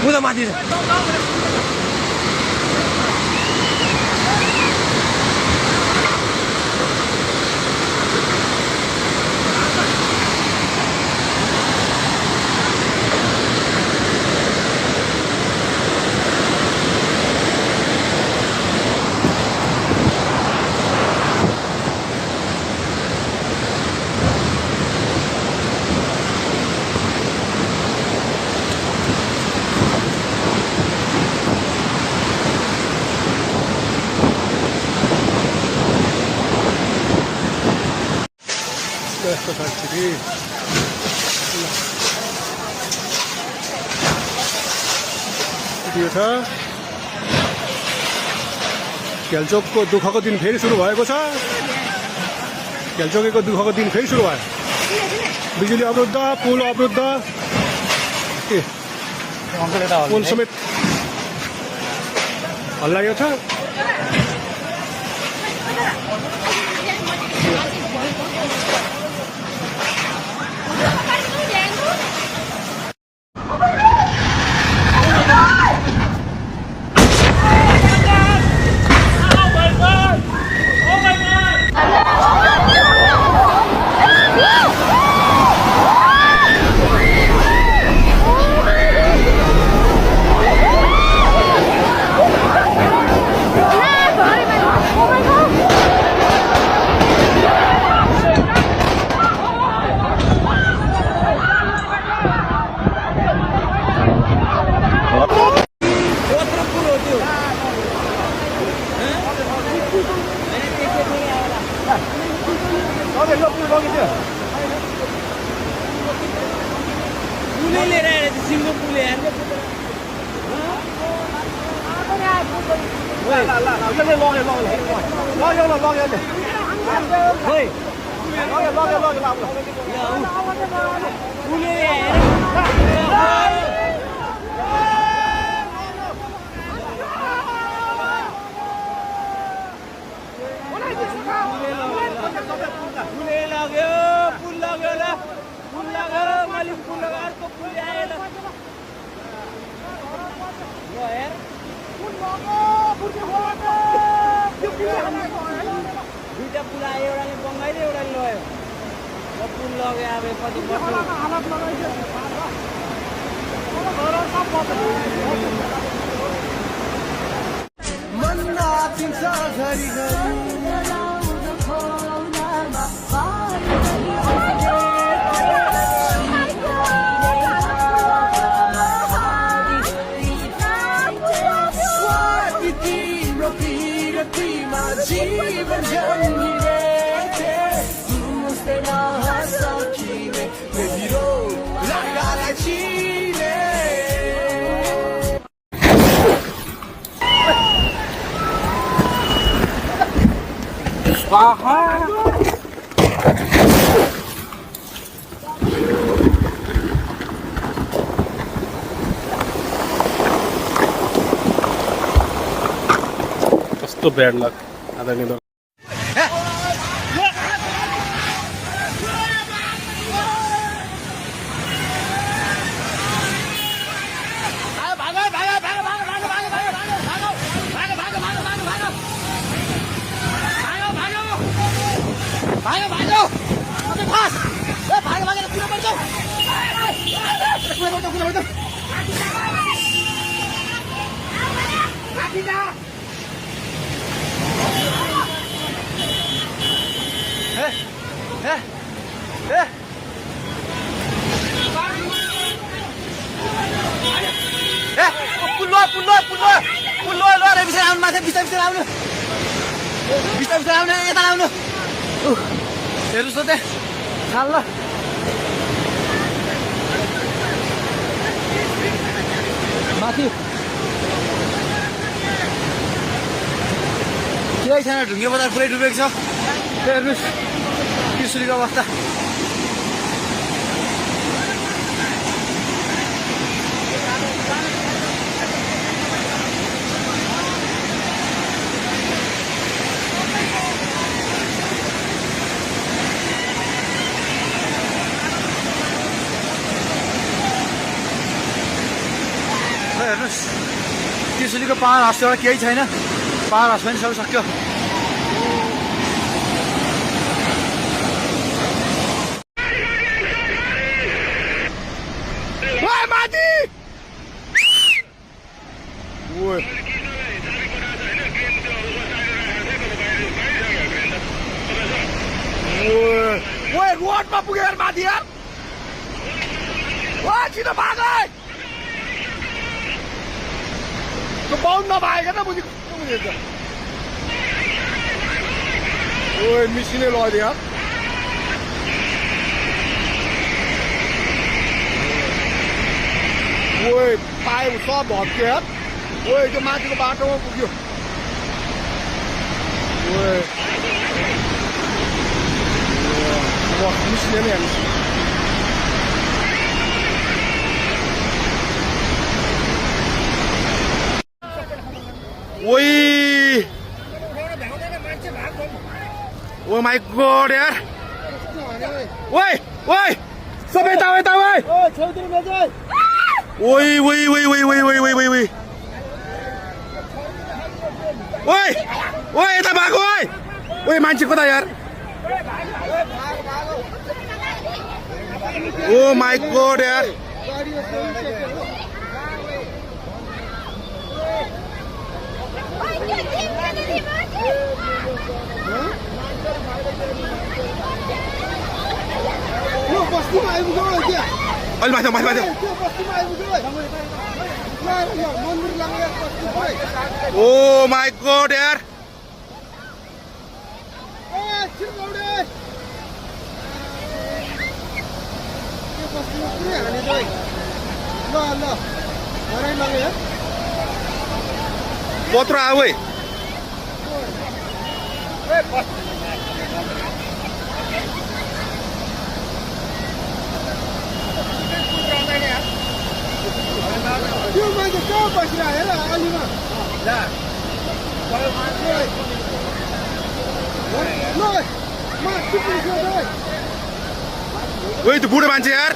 उता माथि यस्तो फ्याक्ट्री यो छ खेलचोकको दुःखको दिन फेरि सुरु भएको छ। खेलचोकेको दुःखको दिन फेरि सुरु भयो। बिजुली अवरुद्ध, पुल अवरुद्ध, पुल समेत हल्लाइएको छ। कस्तो ब्याड लक आदरणीय दर्शक। हेर्नुहोस् त त्यहाँ खाल ल माथि केही छैन ढुङ्गे बजार पुरै डुबेको छ हेर्नुहोस् त्रिशुलीको अवस्था हेर्नुहोस् त्रिशुलीको पाहाड हाउसबाट केही छैन पाहाड हाउस पनि सबै सक्यो रोडमा पुगेर माथि यार छिटो भाग तो बाउंड नभएका न बुझेको बुझेको ओए मिसिने लगिदियो ओए पाए सब भत्क्यो यार ओए त्यो माथिको बाटोमा पुग्यो ओए मिसिने नै हेर्नुहोस् ओइ ओ माय गॉड यार ओइ ओइ सब यता यता ओइ ओइ ओइ ओइ ओइ ओइ ओइ ओइ ओइ ओइ ओइ ओइ यता भागो ओइ ओइ मान्छे कता यार ओ माय गॉड यार माथि माथि माथि ओ माय गॉड यार कत्रो आऊ है त्यो मान्छे कहाँ बसिरहेको हेर अलिमा ओइ त्यो बुढो मान्छे यार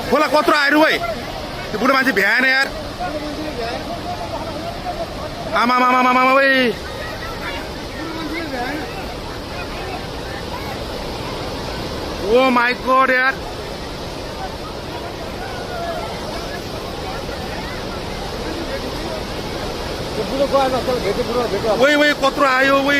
खोला कत्रो आएर है त्यो बुढो मान्छे भ्याएन यार आमा मामा मामा ओइ ओ माय गॉड यार ओइ ओइ कत्रो आयो ओइ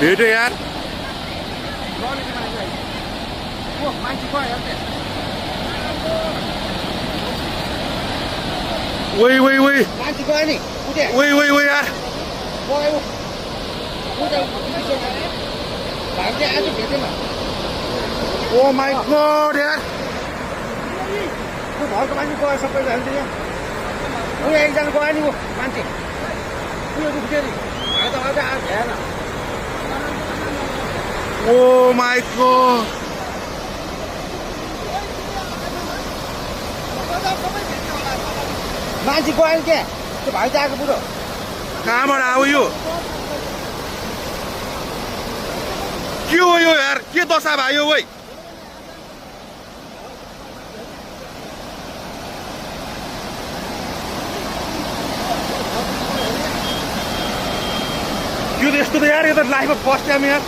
भेट्यो यार वही वही वही वही वही वही यार ओ माई गॉड यार घरको मान्छे गयो सबै जान्छ यहाँ उयो एकजना गयो नि ऊ मान्छे उयो दुख्थ्यो नि आउँदा आउँदा आएको हेर ओ माई गॉड मान्छे गयो नि क्या त्यो भाइ त आएको बुढो कहाँबाट आयो यो के हो यो यार के दशा भयो वै यो त यस्तो त यार यो त लाइफमा फर्स्ट टाइम यार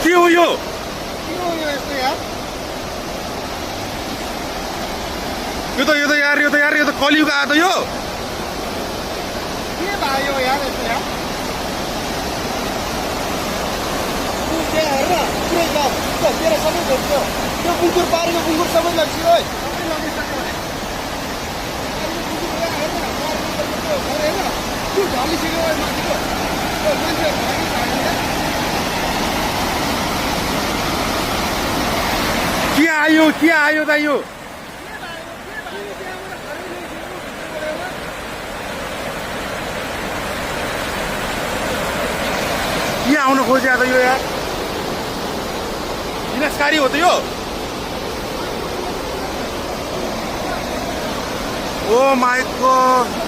के हो यो यो त यार यो त कलियुग आयो त यो के भयो यार यस्तो यार हेर पुरै तेरो सबै भेट्यो त्यो बुङ्कुर पारेको बुङ्कुर सबै लग्यो है त्यो ढलिसक्यो माथिको मान्छे के आयो त यो के आउन खोज्या त यो यार विनाशकारी हो त यो ओ माई गॉड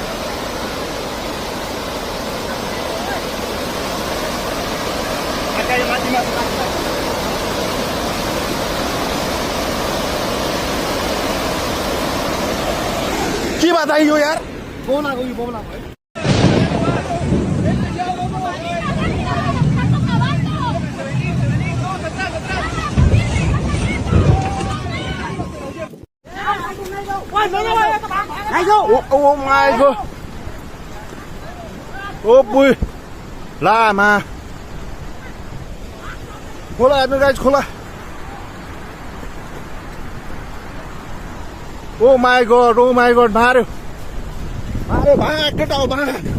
के बात आयो यो यार बोलाको यो बोलाको है Oh my god. Oh boy. Lama. खोला हेर्नु गाइज खोला ओ माई गॉड मार्यो भाग केटा हो भाग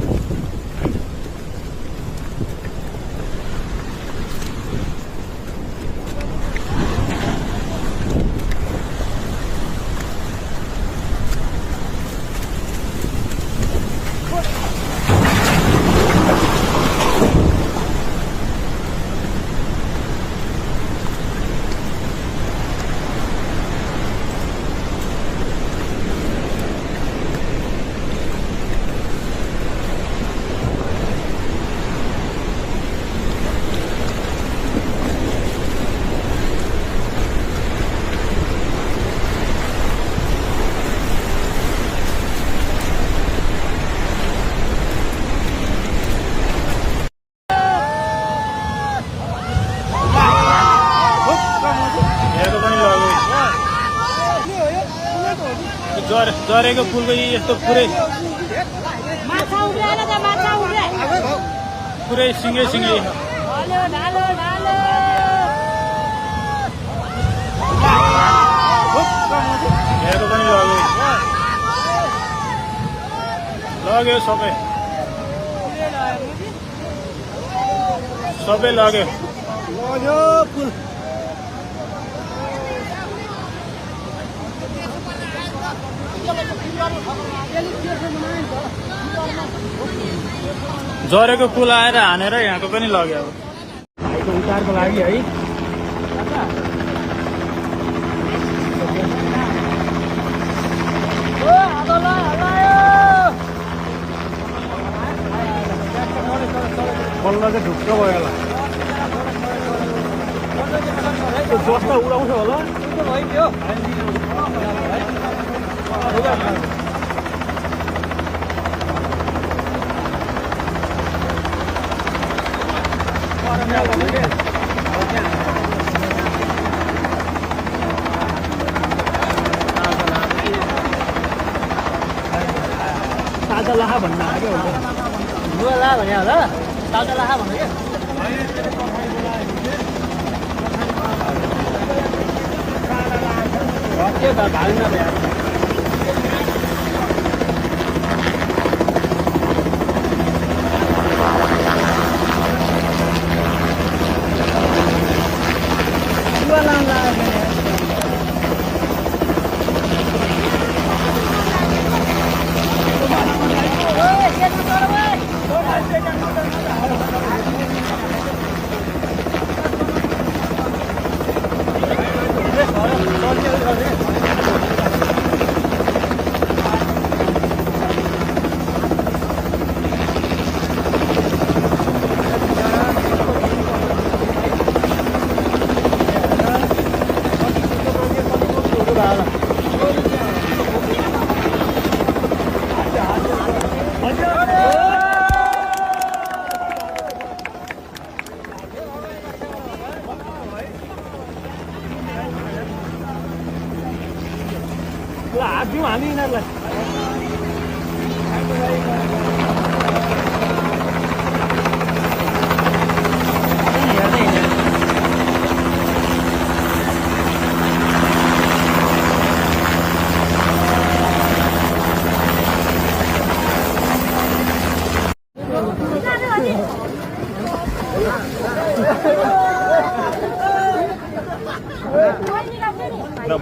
जरेको पुलको यस्तो पुरै पुरै सिङ्गै हेर्नु पनि लग्यो सबै लग्यो पुल जरेको पुल आएर हानेर यहाँको पनि लग्यो अब भाइको उतारको लागि है बल्ल चाहिँ ढुक्क भयो होला जस्तो उडाउँछ होला ताजा लाहा भन्नु आयो क्या लुगा लाहा भने होला ताजा लाहा भन्नु क्या के त भाग्न भ्या लुगा लाउन लाग्यो हात दिउँ हामी यिनीहरूलाई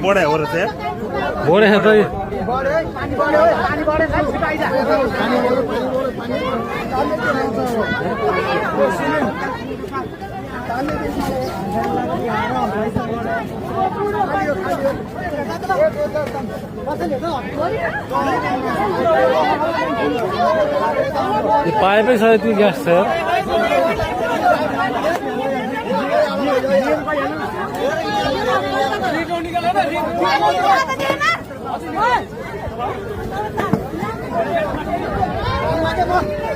बढे हो र चाहिँ बोरे है तो ये पाइप है शायद गैस से Oye,